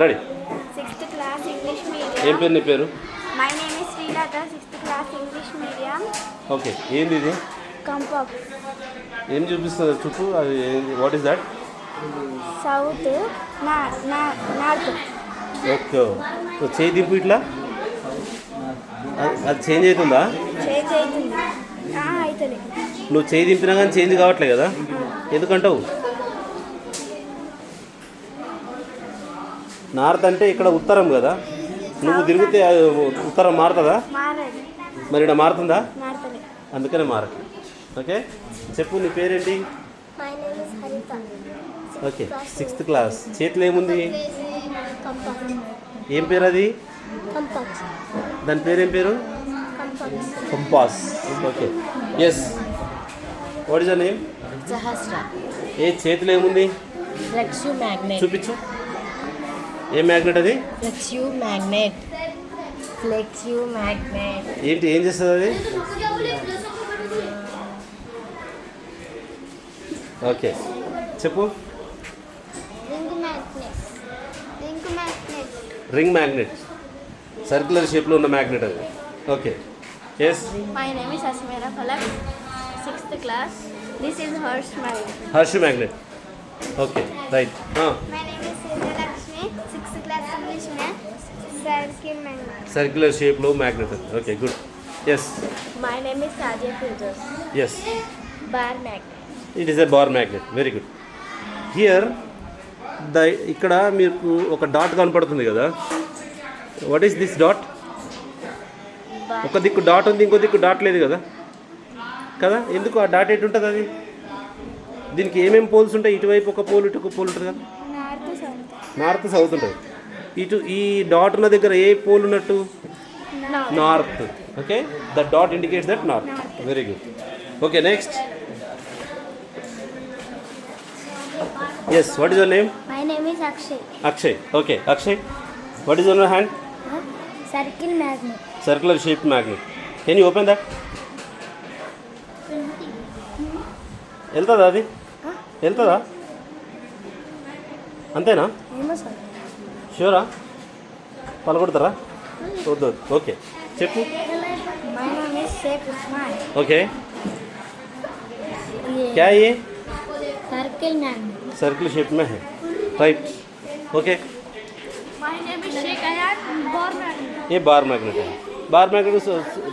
Ready. 6th class English medium. ఏం పేరు నీ పేరు? My name is Srilata, 6th class English medium. Okay, ఏంది ఇది? Compass. ఏం చూపిస్తుంది చూపు? అది what is that? South, north. Okay, చేయి దింపు ఇట్లా. అది చేంజ్ అవుతుందా? Change అవుతుంది. అవుతుంది. నువ్వు చేయి దింపినా కానీ చేంజ్ కావట్లే కదా, ఎందుకంటావు? నార్త్ అంటే ఇక్కడ ఉత్తరం కదా, నువ్వు తిరిగితే ఉత్తరం మారుతుందా? మారది. మరి ఇక్కడ మారుతుందా? మారుతుంది. అందుకనే మారట్లేదు. ఓకే, చెప్పు నీ పేరేంటి? My name is Harita. Okay, 6th class. చేతిలో ఏముంది? Compass. ఏం పేరు అది? Compass. దాని పేరేం పేరు? Compass. Compass. Okay, yes. What is the name? Sahasra. ఏ చేతిలో ఏముంది? Flexu magnet. చూపించు. ఏ మ్యాగ్నెట్ అది? Flexu magnet. Flexu magnet. ఏంటి, ఏం చేస్తుంది అది? ఓకే, చెప్పు. Ring magnet. Ring magnet. Ring magnet, circular షేప్లో ఉన్న మ్యాగ్నెట్ అది. Okay, yes. My name is Asmira Falak, 6th class. This is Harsh magnet. Harsh magnet. Okay, right. My name is Sudha Lakshmi, 6th class English man. Circle magnet. Circular షేప్లో magnet అది. Okay, good. Yes, My name is Sajay Firdaus. Yes. Bar magnet. It is a bar magnet. Very good. Here ఇక్కడ మీకు ఒక dot కనపడుతుంది కదా, what is this dot? ఒక దిక్కు dot ఉంది, ఇంకో దిక్కు డాట్ లేదు కదా, కదా? ఎందుకు ఆ డాట్ ఎటు ఉంటుంది అది? దీనికి ఏమేమి పోల్స్ ఉంటాయి? ఇటువైపు ఒక పోల్, ఇటు ఒక పోల్ ఉంటుంది కదా. North, south. నార్త్ సౌత్ ఉంటుంది. ఇటు ఈ డాట్ ఉన్న దగ్గర ఏ పోల్ ఉన్నట్టు? North. Okay, the dot indicates that north. Very good. Okay, next. Yes, what is your name? My name is Akshay. Akshay. Okay, Akshay, what is your hand? Circle magnet. Circular shape magnet. Can you open that? వెళ్తుందా అది? వెళ్తుందా? అంతేనా? షూరా? పలకొడతారా? వద్దు. Okay, చెప్పు. My name is Sheikh Usman. Okay, क्या ये? Circle magnet. Circle shape में है, right. Okay, My name is Sheikh Ayat. Bar magnet. ये बार मैग्नेट है. बार मैग्नेट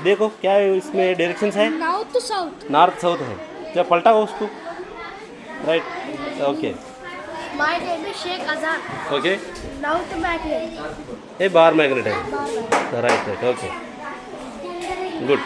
देखो क्या है, इसमें डायरेक्शंस है? North to south. North south है. जब पलटाओ उसको, right. Okay, My name is Sheikh Azan. Okay, North magnet. ये बार मैग्नेट है, राइट राइट. Okay, good.